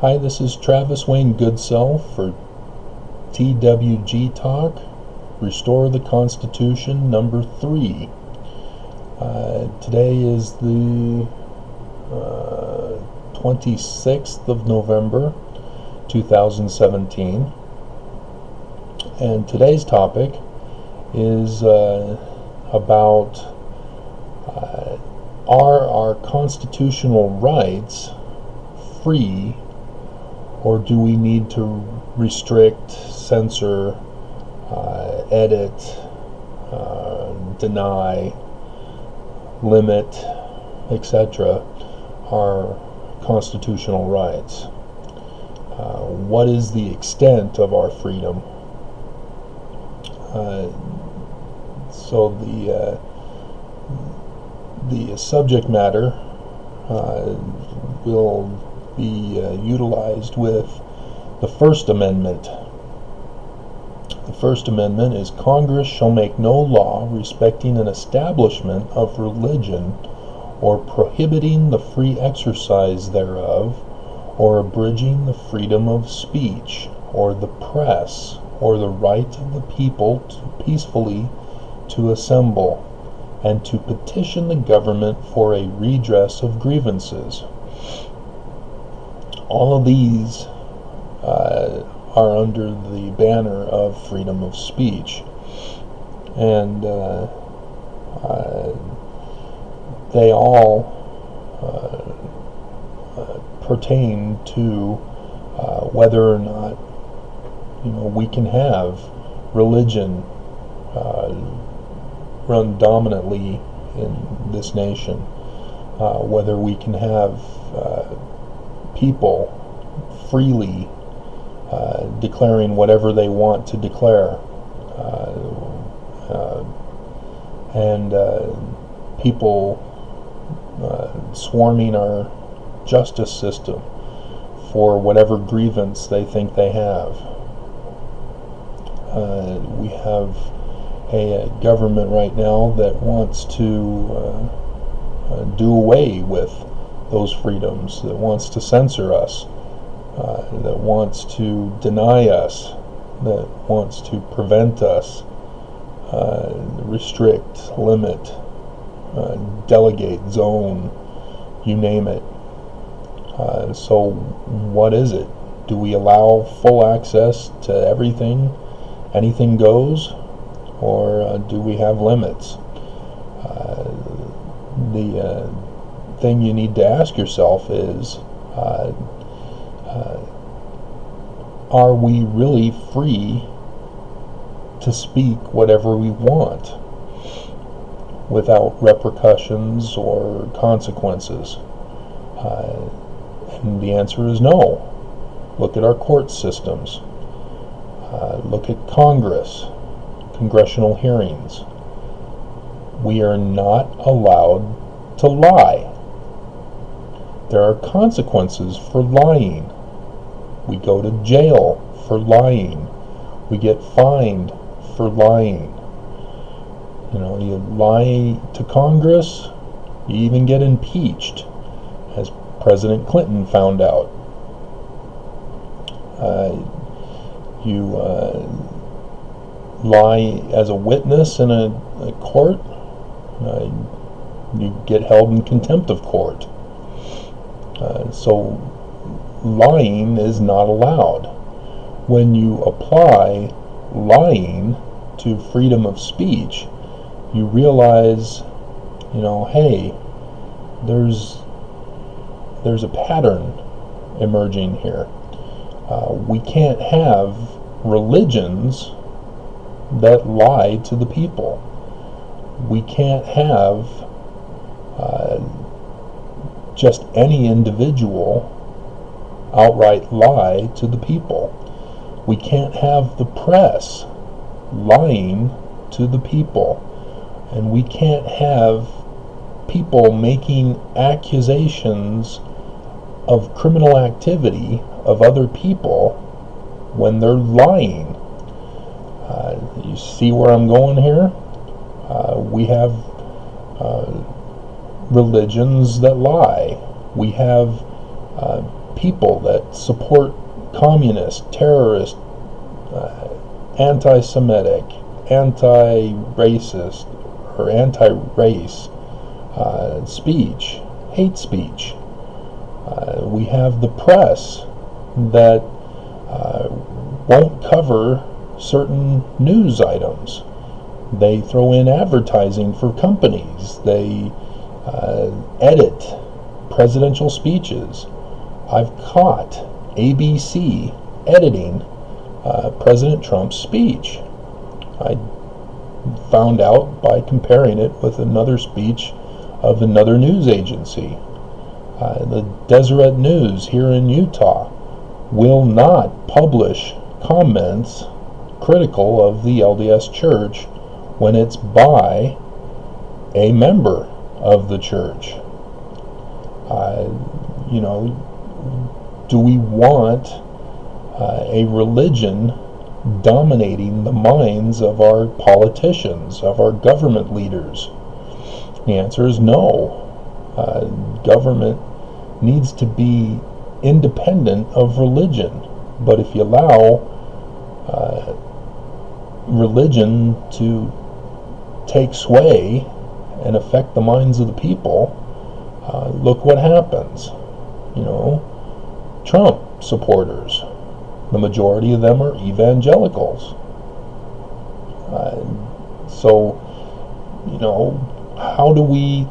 Hi, this is Travis Wayne Goodself for TWG Talk, Restore the Constitution, number 3. Today is the 26th of November, 2017. And today's topic is about are our constitutional rights free, or do we need to restrict, censor, edit, deny, limit, etc. our constitutional rights? What is the extent of our freedom? So the subject matter will be utilized with the First Amendment. The First Amendment is, Congress shall make no law respecting an establishment of religion or prohibiting the free exercise thereof, or abridging the freedom of speech or the press, or the right of the people peacefully to assemble and to petition the government for a redress of grievances. All of these are under the banner of freedom of speech, and they all pertain to whether or not we can have religion run dominantly in this nation, whether we can have people freely declaring whatever they want to declare, and people swarming our justice system for whatever grievance they think they have. We have a government right now that wants to do away with those freedoms, that wants to censor us, that wants to deny us, that wants to prevent us, restrict, limit, delegate, zone, you name it. So what is it? Do we allow full access to everything? Anything goes? Or do we have limits? The thing you need to ask yourself is, are we really free to speak whatever we want without repercussions or consequences? And the answer is no. Look at our court systems. Look at Congress, congressional hearings. We are not allowed to lie. There are consequences for lying. We go to jail for lying. We get fined for lying. You lie to Congress, you even get impeached, as President Clinton found out. You lie as a witness in a court, you get held in contempt of court. So lying is not allowed. When you apply lying to freedom of speech, you realize, hey, there's a pattern emerging here. We can't have religions that lie to the people. We can't have just any individual outright lie to the people. We can't have the press lying to the people. And we can't have people making accusations of criminal activity of other people when they're lying. You see where I'm going here? We have religions that lie. We have people that support communist, terrorist, anti-Semitic, anti-racist, or anti-race speech, hate speech. We have the press that won't cover certain news items. They throw in advertising for companies. They edit presidential speeches. I've caught ABC editing President Trump's speech. I found out by comparing it with another speech of another news agency. The Deseret News here in Utah will not publish comments critical of the LDS Church when it's by a member of the church. Do we want a religion dominating the minds of our politicians, of our government leaders? The answer is no. Government needs to be independent of religion. But if you allow religion to take sway and affect the minds of the people, look what happens. Trump supporters, the majority of them are evangelicals. So, how do we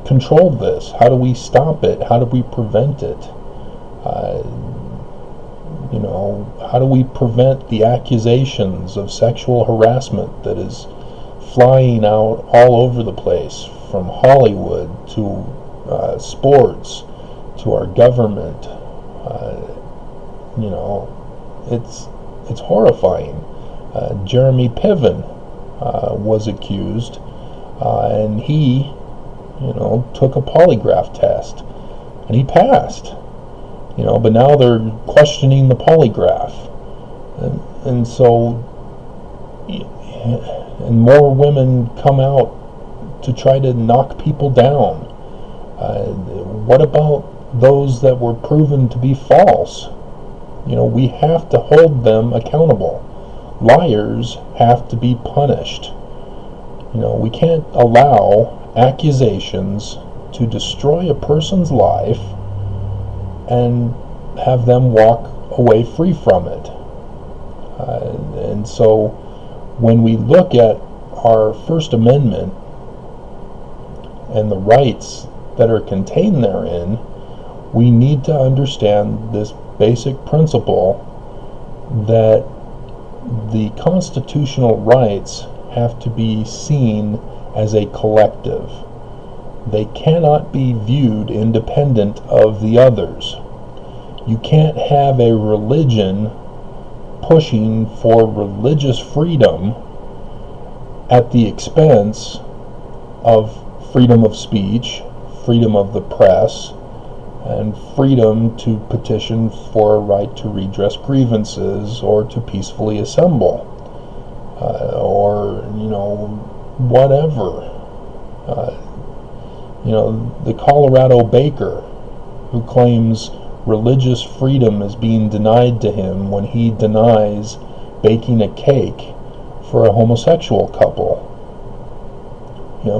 control this? How do we stop it? How do we prevent it? How do we prevent the accusations of sexual harassment that is flying out all over the place, from Hollywood to sports to our government? It's horrifying. Jeremy Piven was accused, and he, took a polygraph test, and he passed. But now they're questioning the polygraph, and so, and more women come out to try to knock people down. What about those that were proven to be false? We have to hold them accountable. Liars have to be punished. We can't allow accusations to destroy a person's life and have them walk away free from it. And so when we look at our First Amendment and the rights that are contained therein, we need to understand this basic principle that the constitutional rights have to be seen as a collective. They cannot be viewed independent of the others. You can't have a religion pushing for religious freedom at the expense of freedom of speech, freedom of the press, and freedom to petition for a right to redress grievances or to peacefully assemble, or whatever. The Colorado baker who claims religious freedom is being denied to him when he denies baking a cake for a homosexual couple.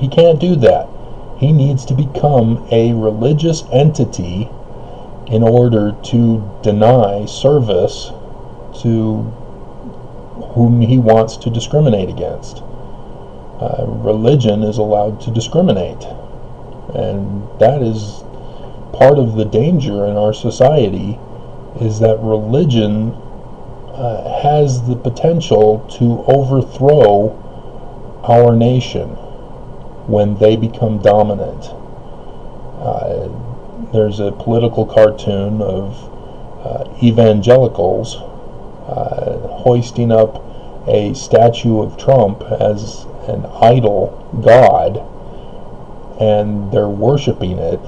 He can't do that. He needs to become a religious entity in order to deny service to whom he wants to discriminate against. Religion is allowed to discriminate, and that is part of the danger in our society, is that religion has the potential to overthrow our nation when they become dominant. There's a political cartoon of evangelicals hoisting up a statue of Trump as an idol god, and they're worshiping it.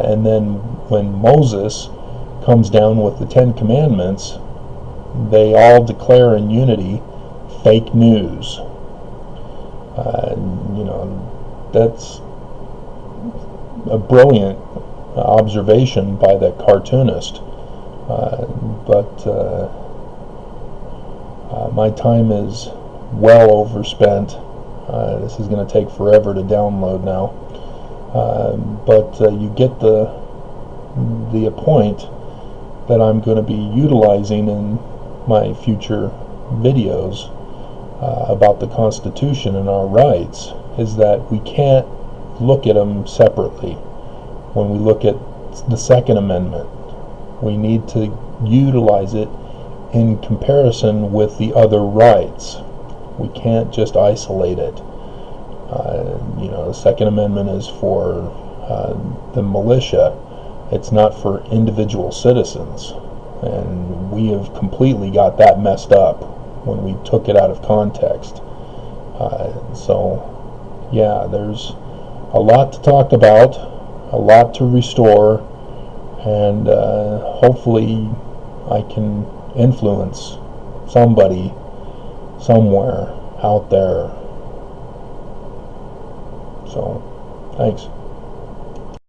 And then when Moses comes down with the Ten Commandments, they all declare in unity, fake news. That's a brilliant observation by that cartoonist. But my time is well overspent. This is going to take forever to download now. But you get the point that I'm going to be utilizing in my future videos about the Constitution and our rights, is that we can't look at them separately. When we look at the Second Amendment, we need to utilize it in comparison with the other rights. We can't just isolate it. The Second Amendment is for the militia. It's not for individual citizens. And we have completely got that messed up when we took it out of context. So, yeah, there's a lot to talk about, a lot to restore, and hopefully I can influence somebody somewhere out there. So, thanks.